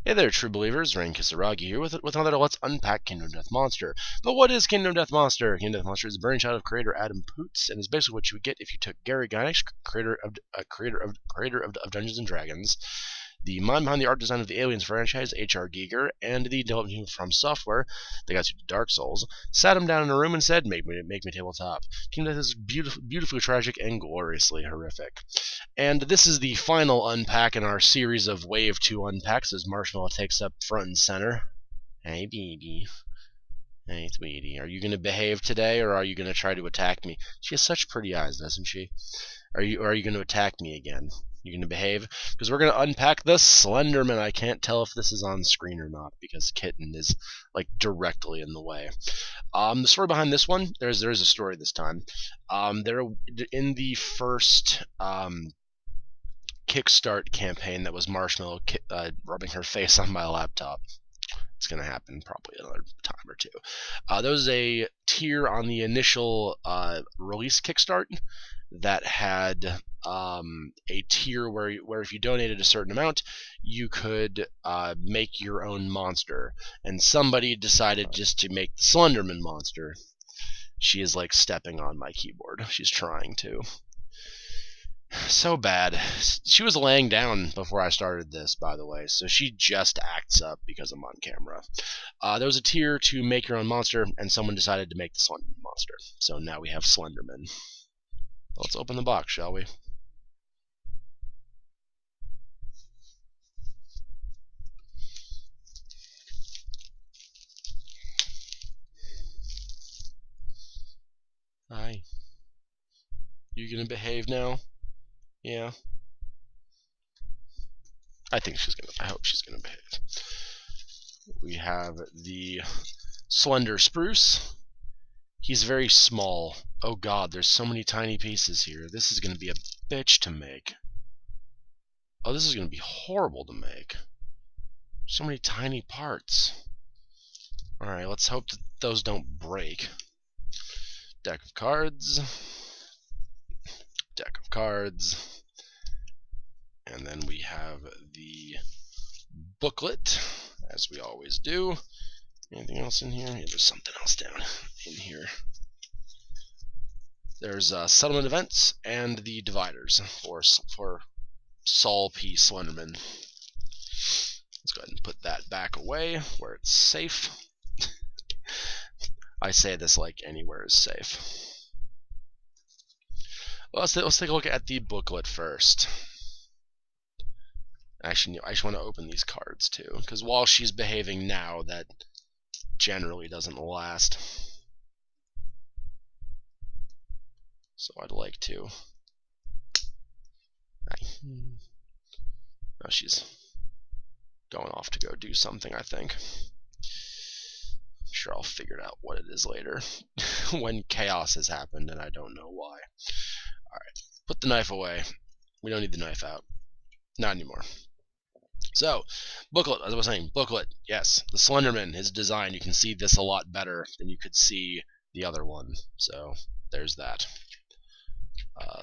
Hey there, true believers. Rain Kisaragi here with another Let's Unpack Kingdom Death Monster. But what is Kingdom Death Monster? Kingdom Death Monster is a brainchild of creator Adam Poots, and is basically what you would get if you took Gary Gygax, creator of Dungeons and Dragons, the mind behind the art design of the Aliens franchise, H.R. Giger, and the development team from Software, they got you to Dark Souls, sat him down in a room and said, make me tabletop. Kingdom Death is beautifully tragic and gloriously horrific. And this is the final unpack in our series of Wave 2 unpacks as Marshmellow takes up front and center. Hey, baby. Hey, sweetie. Are you going to behave today, or are you going to try to attack me? She has such pretty eyes, doesn't she? Are you going to attack me again? You going to behave? Because we're going to unpack the Slenderman. I can't tell if this is on screen or not because Kitten is like directly in the way. The story behind this one, there is a story this time. There in the first Kickstart campaign that was Marshmellow rubbing her face on my laptop. It's going to happen probably another time or two. There was a tier on the initial release Kickstart that had a tier where if you donated a certain amount, you could make your own monster. And somebody decided just to make the Slenderman monster. She is like stepping on my keyboard. She's trying to. So bad. She was laying down before I started this, by the way, so she just acts up because I'm on camera. There was a tier to make your own monster, and someone decided to make the Slenderman monster. So now we have Slenderman. Let's open the box, shall we? Hi. You gonna behave now? Yeah. I hope she's gonna behave. We have the Slender Spruce. He's very small. Oh god, there's so many tiny pieces here. This is gonna be a bitch to make. Oh, this is gonna be horrible to make. So many tiny parts. Alright, let's hope that those don't break. Deck of cards. Deck of cards. And then we have the booklet, as we always do. Anything else in here? Yeah, there's something else down in here. There's settlement events and the dividers for Saul P. Slenderman. Let's go ahead and put that back away where it's safe. I say this like anywhere is safe. Well, let's take a look at the booklet first. Actually, I just want to open these cards too, because while she's behaving now, that generally doesn't last. So I'd like to. Now she's going off to go do something, I think. I'm sure I'll figure out what it is later when chaos has happened and I don't know why. Alright, put the knife away. We don't need the knife out. Not anymore. So, booklet, as I was saying, booklet, yes, the Slenderman, his design, you can see this a lot better than you could see the other one. So, there's that.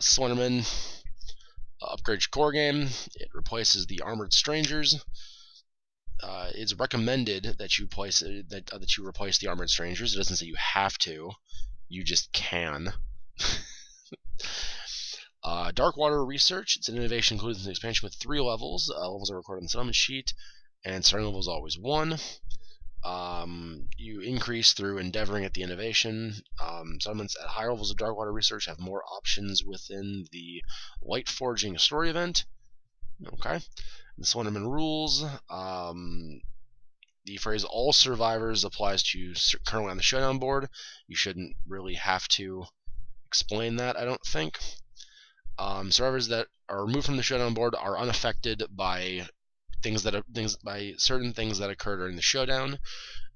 Slenderman, upgrade your core game. It replaces the Armored Strangers. It's recommended that you replace the Armored Strangers. It doesn't say you have to. You just can. Darkwater Research. It's an innovation including an expansion with 3 levels. Levels are recorded on the settlement sheet, and starting level is always 1. You increase through endeavoring at the innovation. Settlements at higher levels of Darkwater Research have more options within the Light Forging story event. Okay. The Slenderman rules. The phrase "all survivors" applies to currently on the showdown board. You shouldn't really have to explain that, I don't think. Survivors that are removed from the showdown board are unaffected by certain things that occur during the showdown.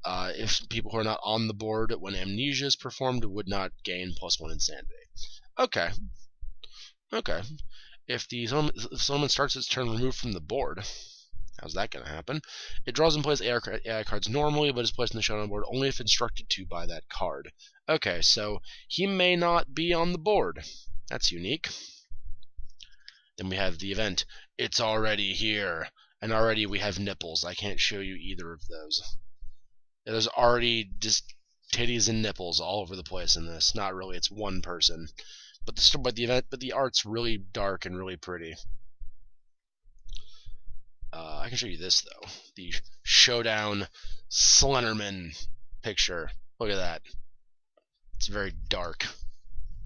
If people who are not on the board when amnesia is performed would not gain +1 insanity. Okay. If someone starts its turn removed from the board, how's that going to happen? It draws and plays AI cards normally, but is placed in the showdown board only if instructed to by that card. Okay, so he may not be on the board. That's unique. Then we have the event, It's Already Here. And already we have nipples. I can't show you either of those. There's already just titties and nipples all over the place in this. Not really, it's one person. But the art's really dark and really pretty. I can show you this though. The Showdown Slenderman picture. Look at that. It's very dark.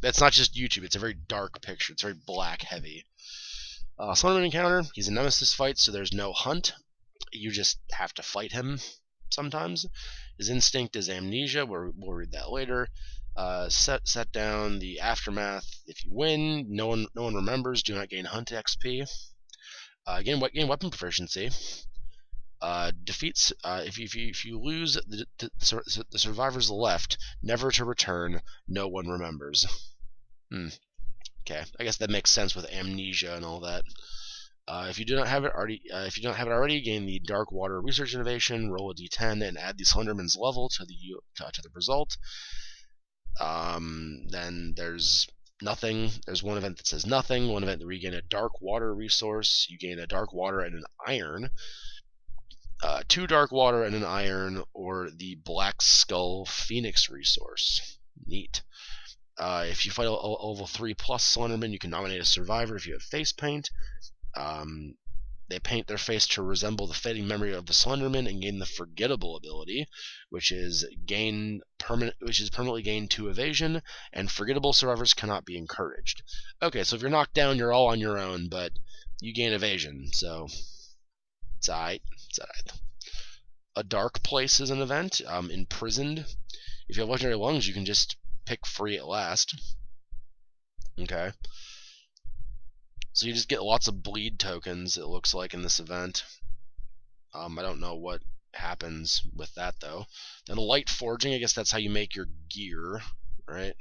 That's not just YouTube. It's a very dark picture. It's very black heavy. Slenderman encounter. He's a nemesis fight, so there's no hunt. You just have to fight him sometimes. His instinct is amnesia. We'll read that later. Set down the aftermath. If you win, no one remembers. Do not gain hunt XP. Gain weapon proficiency. Defeats. If you lose the survivors left, never to return. No one remembers. Okay, I guess that makes sense with amnesia and all that. If you do not have it already, gain the Dark Water Research Innovation. Roll a D10 and add the Slenderman's level to the result. Then there's nothing. There's one event that says nothing. One event where you gain a Dark Water resource. You gain a Dark Water and an Iron. 2 Dark Water and an Iron, or the Black Skull Phoenix resource. Neat. If you fight a level 3 plus Slenderman, you can nominate a survivor if you have face paint. They paint their face to resemble the fading memory of the Slenderman and gain the Forgettable ability, which is permanently gain 2 evasion, and forgettable survivors cannot be encouraged. Okay, so if you're knocked down, you're all on your own, but you gain evasion, so it's alright. A Dark Place is an event. Imprisoned. If you have legendary lungs, you can just pick free at last. Okay. So you just get lots of bleed tokens, it looks like, in this event. I don't know what happens with that, though. Then light forging, I guess that's how you make your gear, right?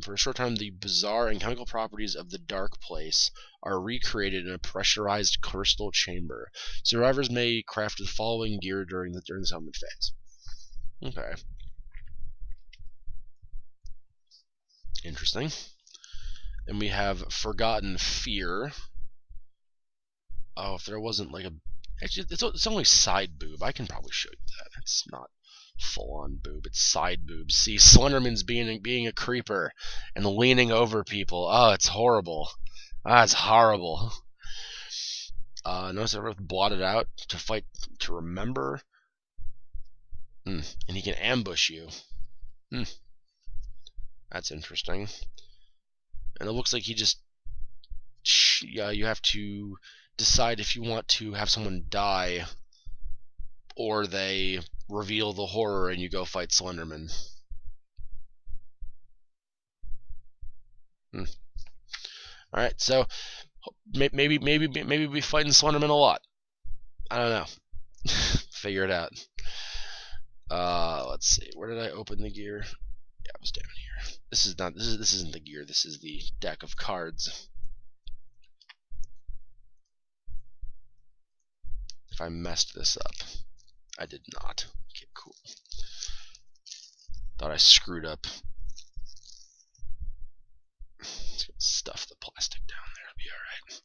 For a short time, the bizarre and chemical properties of the Dark Place are recreated in a pressurized crystal chamber. Survivors may craft the following gear during the settlement phase. Okay. Interesting. And we have Forgotten Fear. Oh, if there wasn't like a... Actually, it's only side boob. I can probably show you that. It's not full-on boob. It's side boob. See, Slenderman's being a creeper and leaning over people. Oh, it's horrible. Ah, it's horrible. Notice I've blotted out to fight to remember. And he can ambush you. That's interesting. And it looks like he just... you have to decide if you want to have someone die, or they reveal the horror and you go fight Slenderman. Alright, so maybe we'll be fighting Slenderman a lot. I don't know. Figure it out. Let's see. Where did I open the gear? Yeah, it was down here. This isn't the gear. This is the deck of cards. If I messed this up, I did not. Okay, cool. Thought I screwed up. Let's stuff the plastic down there. It'll be alright.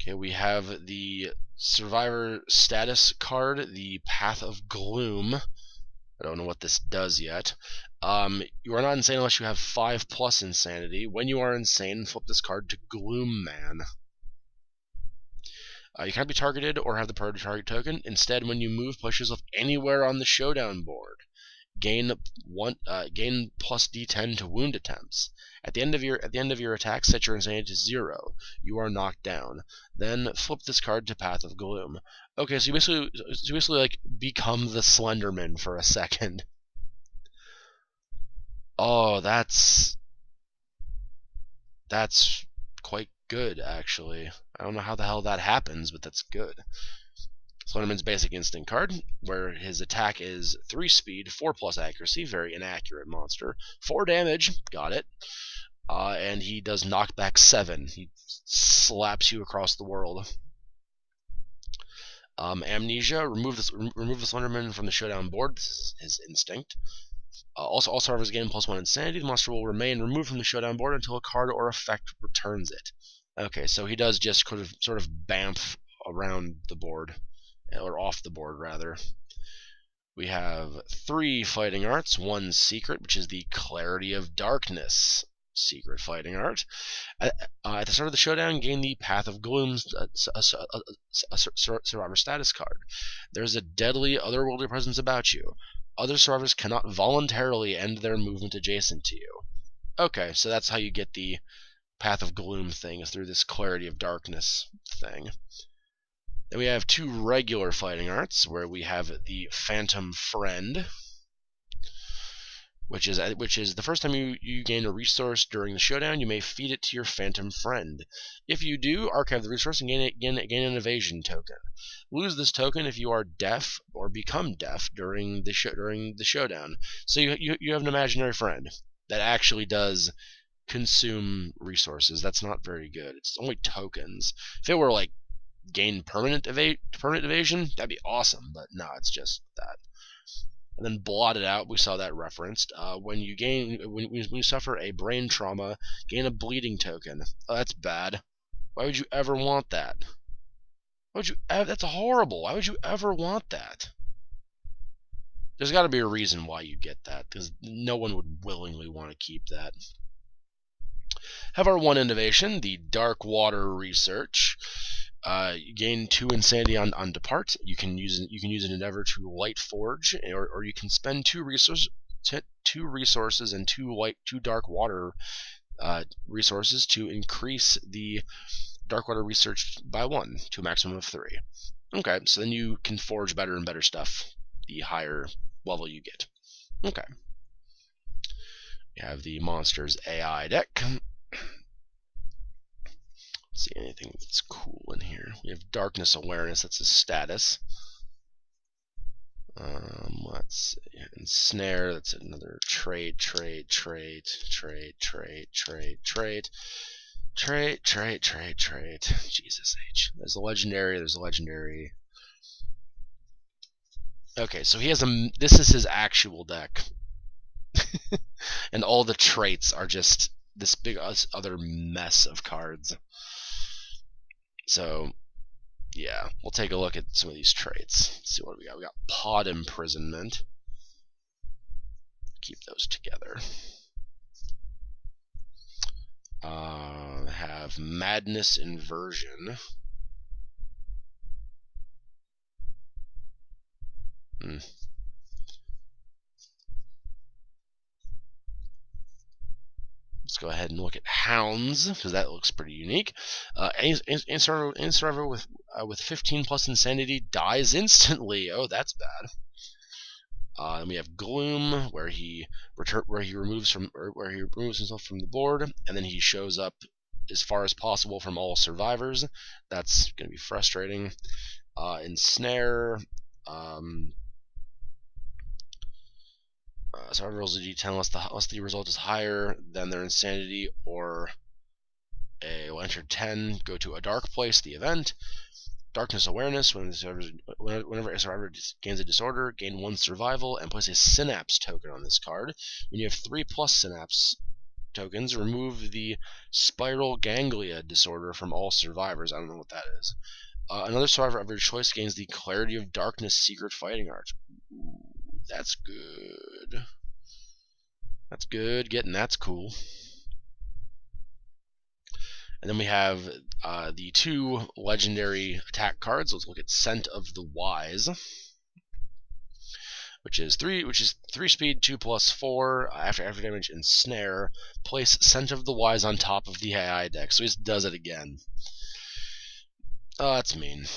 Okay, we have the survivor status card, the Path of Gloom. I don't know what this does yet. You are not insane unless you have 5+ insanity. When you are insane, flip this card to Gloom Man. You cannot be targeted or have the priority target token. Instead, when you move, push yourself anywhere on the showdown board. Gain plus D10 to wound attempts. At the end of your attack, set your insanity to 0. You are knocked down. Then flip this card to Path of Gloom. Okay, so you basically like become the Slenderman for a second. Oh, that's quite good, actually. I don't know how the hell that happens, but that's good. Slenderman's basic instinct card, where his attack is 3 speed, 4+ accuracy, very inaccurate monster, 4 damage, got it, and he does knockback 7. He slaps you across the world. Amnesia, remove the Slenderman from the showdown board, his instinct. Also, all survivors gain +1 insanity. The monster will remain removed from the showdown board until a card or effect returns it. Okay, so he does just sort of bamf around the board, or off the board rather. We have 3 fighting arts, 1 secret, which is the Clarity of Darkness secret fighting art. At the start of the showdown, gain the Path of Gloom's survivor status card. There's a deadly otherworldly presence about you. Other survivors cannot voluntarily end their movement adjacent to you. Okay, so that's how you get the Path of Gloom thing, is through this Clarity of Darkness thing. Then we have 2 regular fighting arts, where we have the Phantom Friend, which is the first time you gain a resource during the showdown, you may feed it to your Phantom Friend. If you do, archive the resource and gain an evasion token. Lose this token if you are deaf or become deaf during the showdown. So you have an imaginary friend that actually does consume resources. That's not very good. It's only tokens. If it were like gain permanent evasion, that'd be awesome. But no, it's just that. And then blotted out, we saw that referenced. When you suffer a brain trauma, gain a bleeding token. Oh, that's bad. Why would you ever want that? That's horrible. Why would you ever want that? There's got to be a reason why you get that, because no one would willingly want to keep that. Have our 1 innovation, the Dark Water Research. You gain 2 insanity on depart. You can use an endeavor to light forge, or you can spend 2 resources and 2 dark water resources to increase the dark water research by 1 to a maximum of 3. Okay, so then you can forge better and better stuff the higher level you get. Okay. We have the monsters AI deck. See anything that's cool in here. We have Darkness Awareness, that's his status. Let's see. Ensnare, that's another trait. Jesus H. There's a legendary. Okay, so he has this is his actual deck. And all the traits are just this big other mess of cards. So, yeah, we'll take a look at some of these traits. Let's see what we got. We got Pod Imprisonment. Keep those together. Have Madness Inversion. Let's go ahead and look at Hounds, because that looks pretty unique. Any survivor with 15 plus insanity dies instantly. Oh, that's bad. And we have Gloom, where he removes himself from the board, and then he shows up as far as possible from all survivors. That's going to be frustrating. Ensnare. Survivor rolls a d10 unless the result is higher than their insanity, or will enter 10, go to a dark place, the event. Darkness Awareness, whenever a survivor gains a disorder, gain 1 survival, and place a synapse token on this card. When you have 3 plus synapse tokens, remove the spiral ganglia disorder from all survivors. I don't know what that is. Another survivor of your choice gains the Clarity of Darkness secret fighting art. Ooh, that's good. That's good. That's cool. And then we have the 2 legendary attack cards. Let's look at Scent of the Wise, which is 3 speed, 2+4. After damage and snare, place Scent of the Wise on top of the AI deck. So he just does it again. Oh, that's mean.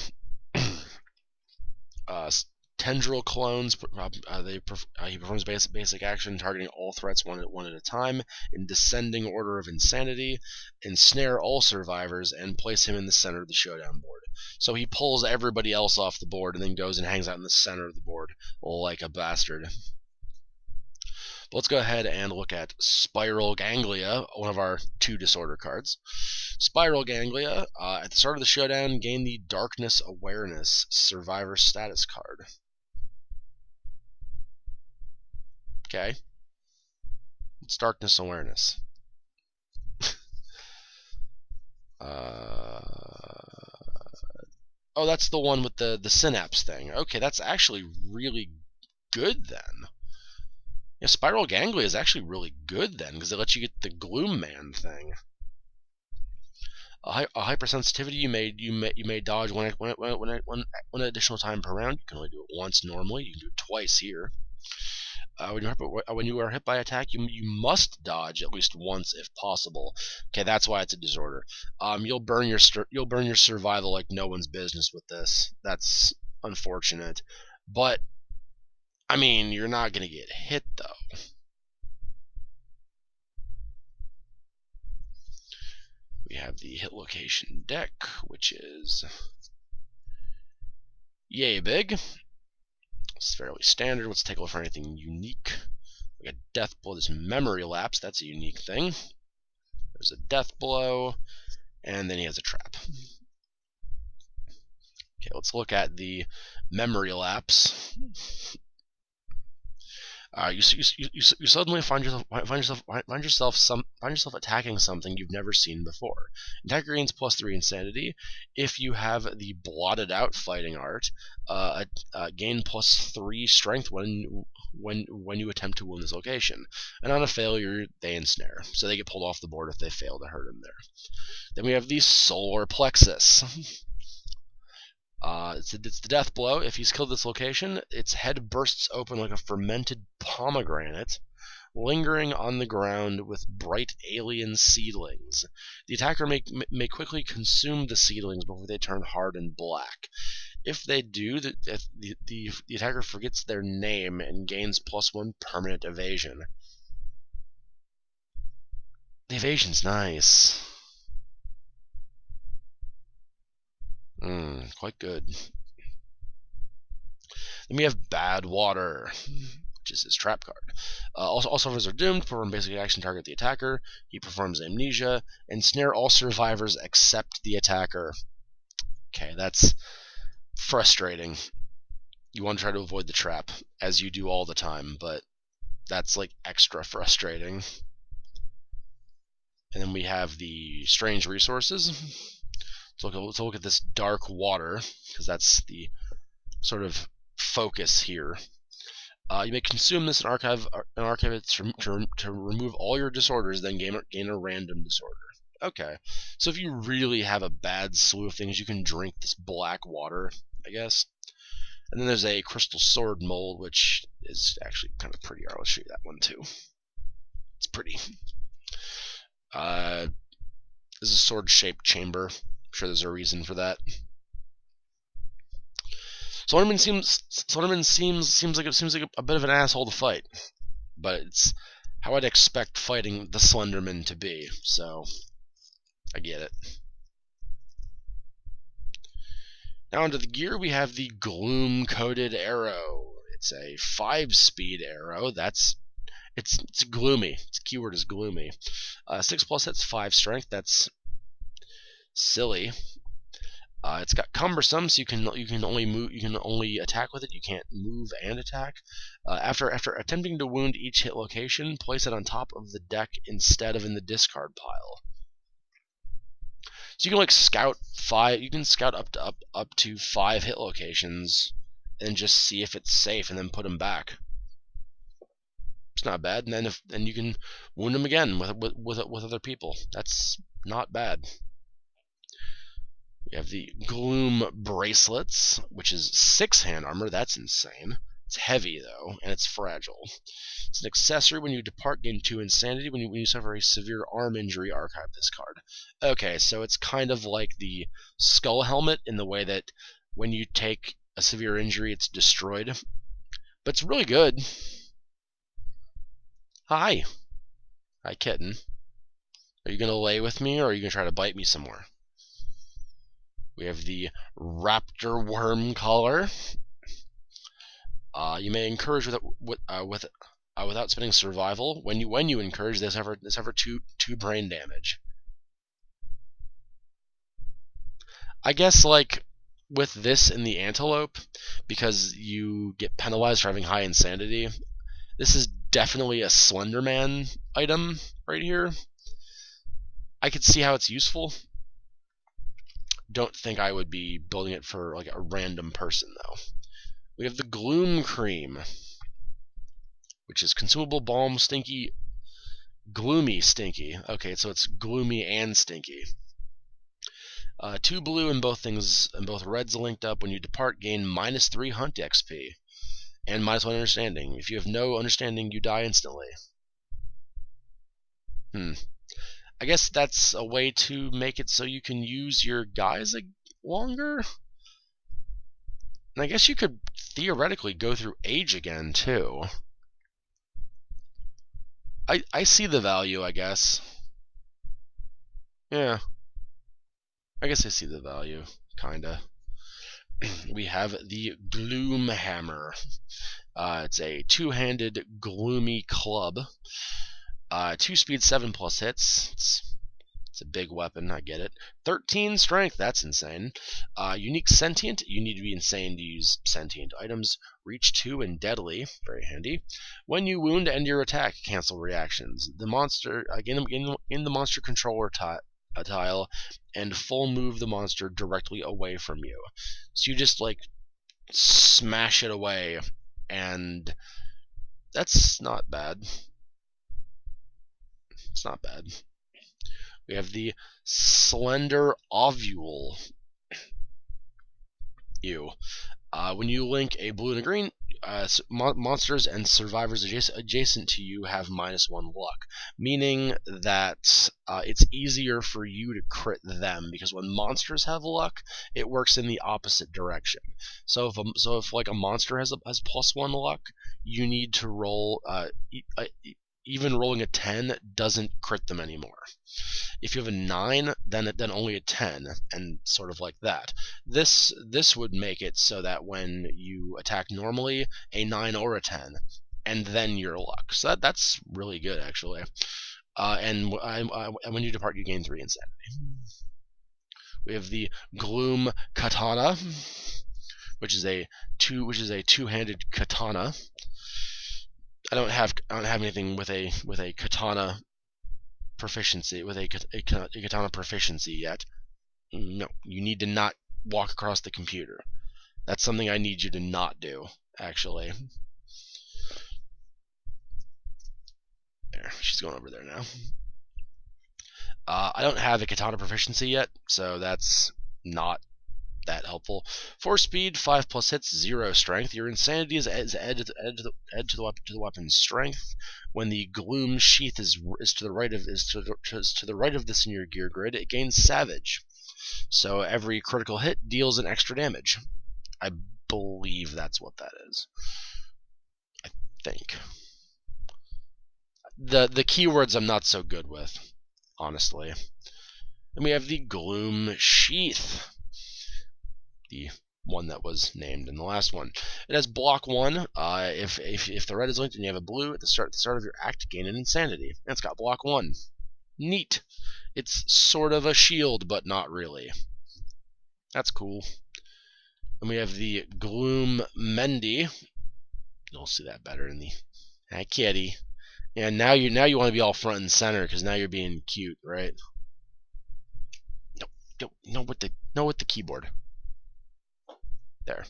Tendril Clones, he performs basic action targeting all threats one at a time in descending order of insanity, ensnare all survivors, and place him in the center of the showdown board. So he pulls everybody else off the board and then goes and hangs out in the center of the board like a bastard. But let's go ahead and look at Spiral Ganglia, one of our 2 disorder cards. Spiral Ganglia, at the start of the showdown, gain the Darkness Awareness survivor status card. Okay. It's Darkness Awareness. Oh, that's the one with the synapse thing. Okay, that's actually really good then. Yeah, Spiral Ganglia is actually really good then, because it lets you get the Gloom Nd thing. A hypersensitivity you may dodge one additional time per round. You can only do it once normally. You can do it twice here. When you are hit by attack, you must dodge at least once if possible. Okay, that's why it's a disorder. You'll burn your survival like no one's business with this. That's unfortunate, but I mean you're not gonna get hit though. We have the hit location deck, which is yay big. It's fairly standard. Let's take a look for anything unique. We got Death Blow. There's Memorylapse. That's a unique thing. There's a Death Blow, and then he has a Trap. Okay, let's look at the Memorylapse. You suddenly find yourself attacking something you've never seen before. Attacker gains +3 insanity. If you have the blotted out fighting art, gain +3 strength when you attempt to wound this location. And on a failure, they ensnare, so they get pulled off the board if they fail to hurt him there. Then we have the Solar Plexus. It's the death blow. If he's killed this location, its head bursts open like a fermented pomegranate, lingering on the ground with bright alien seedlings. The attacker may quickly consume the seedlings before they turn hard and black. If they do, the attacker forgets their name and gains +1 permanent evasion. The evasion's nice. Quite good. Then we have Bad Water, which is his trap card. All survivors are doomed. Perform basic action, target the attacker. He performs amnesia. Ensnare all survivors except the attacker. Okay, that's frustrating. You want to try to avoid the trap, as you do all the time, but that's like extra frustrating. And then we have the Strange Resources. Let's look at this Dark Water, because that's the sort of focus here. You may consume this and archive it to remove all your disorders, then gain a random disorder. Okay, so if you really have a bad slew of things, you can drink this black water, I guess. And then there's a Crystal Sword mold, which is actually kind of pretty. I'll show you that one too. It's pretty. This is a sword-shaped chamber. I'm sure there's a reason for that. Slenderman seems like a bit of an asshole to fight, but it's how I'd expect fighting the Slenderman to be. So I get it. Now onto the gear, we have the Gloom coated arrow. It's a 5-speed arrow. It's gloomy. Its keyword is gloomy. 6+ hits, 5 strength. That's silly. It's got cumbersome, so you can only attack with it. You can't move and attack. After attempting to wound each hit location, place it on top of the deck instead of in the discard pile. So you can like scout 5. You can scout up to 5 hit locations and just see if it's safe, and then put them back. It's not bad. And then you can wound them again with other people. That's not bad. We have the Gloom Bracelets, which is 6 hand armor. That's insane. It's heavy, though, and it's fragile. It's an accessory. When you depart, gain 2 insanity. When you suffer a severe arm injury, archive this card. Okay, so it's kind of like the Skull Helmet in the way that when you take a severe injury, it's destroyed. But it's really good. Hi. Hi, kitten. Are you going to lay with me, or are you going to try to bite me some more? We have the Raptor Worm collar. You may encourage without spending survival. When you encourage, they suffer 2 brain damage. I guess like with this in the Antelope, because you get penalized for having high insanity, this is definitely a Slenderman item right here. I could see how it's useful. don't think I would be building it for like a random person though. We have the Gloom Cream, which is consumable balm, stinky, gloomy, stinky. Okay, so it's gloomy and stinky. 2 blue and both reds linked up. When you depart, gain -3 hunt XP and -1 understanding. If you have no understanding, you die instantly. I guess that's a way to make it so you can use your guys longer. And I guess you could theoretically go through age again too. I see the value, I guess. Yeah. I guess I see the value, kinda. We have the Gloom Hammer. It's a 2-handed gloomy club. 2 speed, 7+ hits. It's a big weapon, I get it. 13 strength, that's insane. Unique sentient, you need to be insane to use sentient items. Reach 2 and deadly, very handy. When you wound, end your attack, cancel reactions. The monster, again in the monster controller tile, and full move the monster directly away from you. So you just like smash it away, and that's not bad. It's not bad. We have the Slender Ovule. When you link a blue and a green, monsters and survivors adjacent to you have -1 luck, meaning that it's easier for you to crit them, because when monsters have luck, it works in the opposite direction. So if like a monster has +1 luck, you need to roll. Even rolling a 10 doesn't crit them anymore. If you have a 9, then only a 10, and sort of like that. This would make it so that when you attack normally, a 9 or a 10, and then your luck. So that's really good, actually. And when you depart, you gain 3 insanity. We have the Gloom Katana, which is a 2-handed katana. I don't have anything with a katana proficiency, with a katana proficiency yet. No, you need to not walk across the computer. That's something I need you to not do, actually. There, she's going over there now. I don't have a katana proficiency yet, so that's not that helpful. 4 speed, 5+ hits, 0 strength. Your insanity is added to the weapon's strength. When the Gloom Sheath is to the right of this in your gear grid, it gains Savage. So every critical hit deals an extra damage. I believe that's what that is. I think. The keywords I'm not so good with, honestly. Then we have the Gloom Sheath, the one that was named in the last one. It has block 1. If the red is linked and you have a blue at the start of your act, gain an insanity. And it's got block 1. Neat. It's sort of a shield, but not really. That's cool. And we have the Gloom Nd. You'll see that better in the kitty. And now you want to be all front and center because now you're being cute, right? No, with the keyboard. There.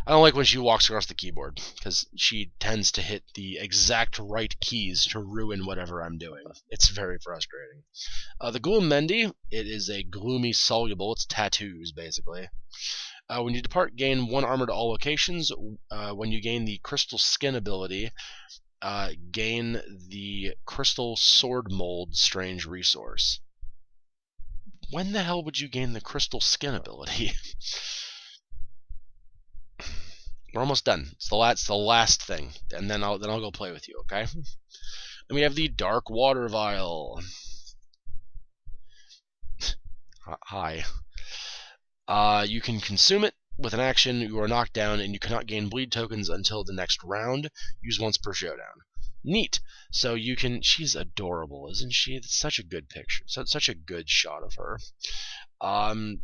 I don't like when she walks across the keyboard because she tends to hit the exact right keys to ruin whatever I'm doing. It's very frustrating. The Gloom Nd, it is a gloomy soluble. It's tattoos, basically. When you depart, gain 1 armor to all locations. When you gain the Crystal Skin ability, gain the Crystal Sword Mold strange resource. When the hell would you gain the Crystal Skin ability? We're almost done. It's the last thing, and then I'll go play with you, okay? Then we have the Dark Water Vial. Hi. You can consume it with an action. You are knocked down, and you cannot gain bleed tokens until the next round. Use once per showdown. Neat. So you can. She's adorable, isn't she? It's such a good picture. Such a good shot of her.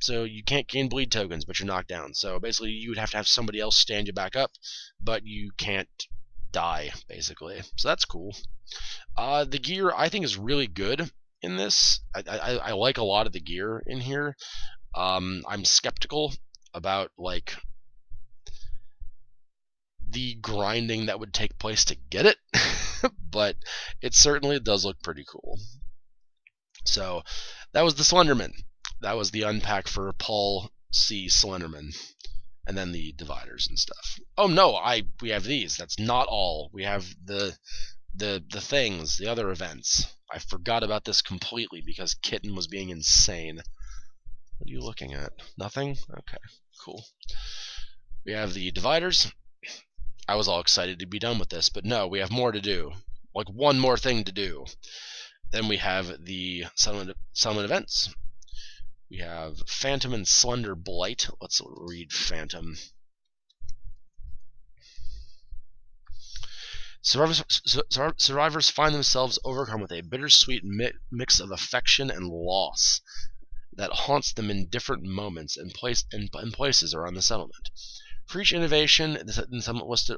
So you can't gain bleed tokens, but you're knocked down. So basically, you would have to have somebody else stand you back up, but you can't die, basically. So that's cool. The gear, I think, is really good in this. I like a lot of the gear in here. I'm skeptical about like the grinding that would take place to get it, but it certainly does look pretty cool. So that was the Slenderman. That was the unpack for Paul C. Slenderman, and then the dividers and stuff. Oh no, we have these. That's not all. We have the things, the other events. I forgot about this completely because Kitten was being insane. What are you looking at? Nothing? Okay, cool. We have the dividers. I was all excited to be done with this, but no, we have more to do. Like one more thing to do. Then we have the settlement events. We have Phantom and Slender Blight. Let's read Phantom. Survivors find themselves overcome with a bittersweet mix of affection and loss that haunts them in different moments and places around the settlement. For each innovation, the settlement listed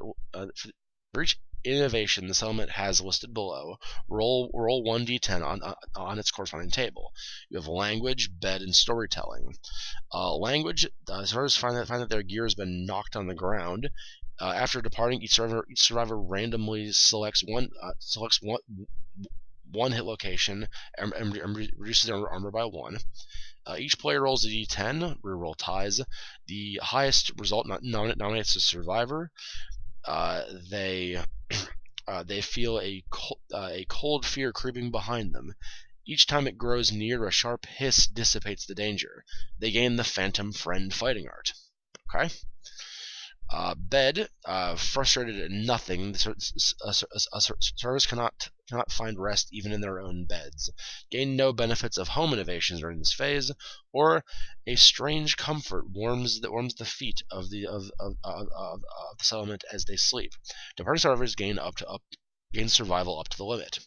for each innovation the settlement has listed below, roll 1d10 on its corresponding table. You have language, bed, and storytelling. Language, survivors find that their gear has been knocked on the ground. After departing, each survivor randomly selects one hit location and reduces their armor by 1. Each player rolls a d10, reroll ties. The highest result nominates the survivor. They feel a cold fear creeping behind them. Each time it grows near, a sharp hiss dissipates the danger. They gain the Phantom Friend fighting art. Okay. Bed, frustrated at nothing, survivors cannot find rest even in their own beds, gain no benefits of home innovations during this phase, or a strange comfort warms the feet of the settlement as they sleep. Departing survivors gain survival up to the limit.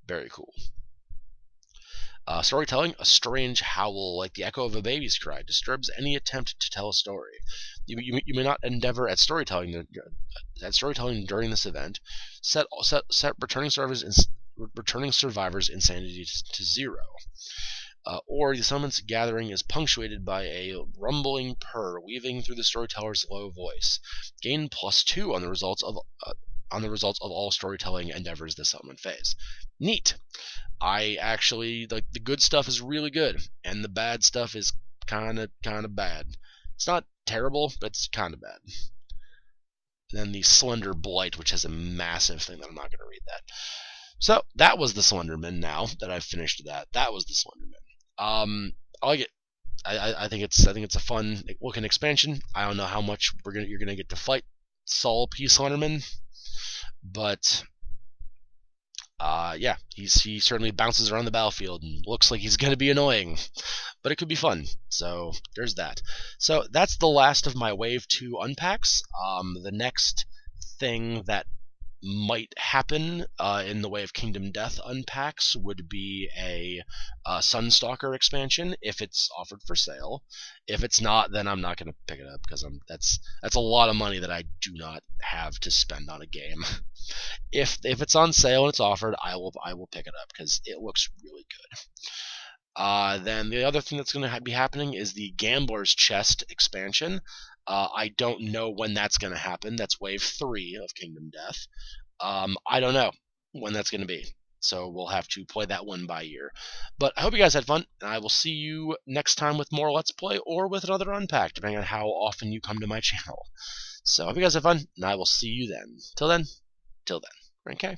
Very cool. Storytelling, a strange howl like the echo of a baby's cry disturbs any attempt to tell a story. You may not endeavor at storytelling during this event. Set returning survivors insanity to 0. Or the settlement's gathering is punctuated by a rumbling purr weaving through the storyteller's low voice. Gain +2 on the results of all storytelling endeavors this settlement phase. Neat. I actually like the good stuff is really good, and the bad stuff is kind of bad. It's not terrible, but it's kind of bad. And then the Slender Blight, which has a massive thing that I'm not going to read that. So that was the Slenderman. Now that I've finished that was the Slenderman. I like it. I think it's a fun looking expansion. I don't know how much you're gonna get to fight Saul P. Slenderman, but yeah, he certainly bounces around the battlefield and looks like he's going to be annoying, but it could be fun. So there's that. So that's the last of my Wave 2 unpacks. The next thing that might happen in the way of Kingdom Death unpacks would be a Sunstalker expansion if it's offered for sale. If it's not, then I'm not going to pick it up because that's a lot of money that I do not have to spend on a game. If it's on sale and it's offered, I will pick it up because it looks really good. Then the other thing that's going to be happening is the Gambler's Chest expansion. I don't know when that's going to happen. That's Wave 3 of Kingdom Death. I don't know when that's going to be. So we'll have to play that one by ear. But I hope you guys had fun, and I will see you next time with more Let's Play or with another Unpack, depending on how often you come to my channel. So I hope you guys have fun, and I will see you then. Till then, okay.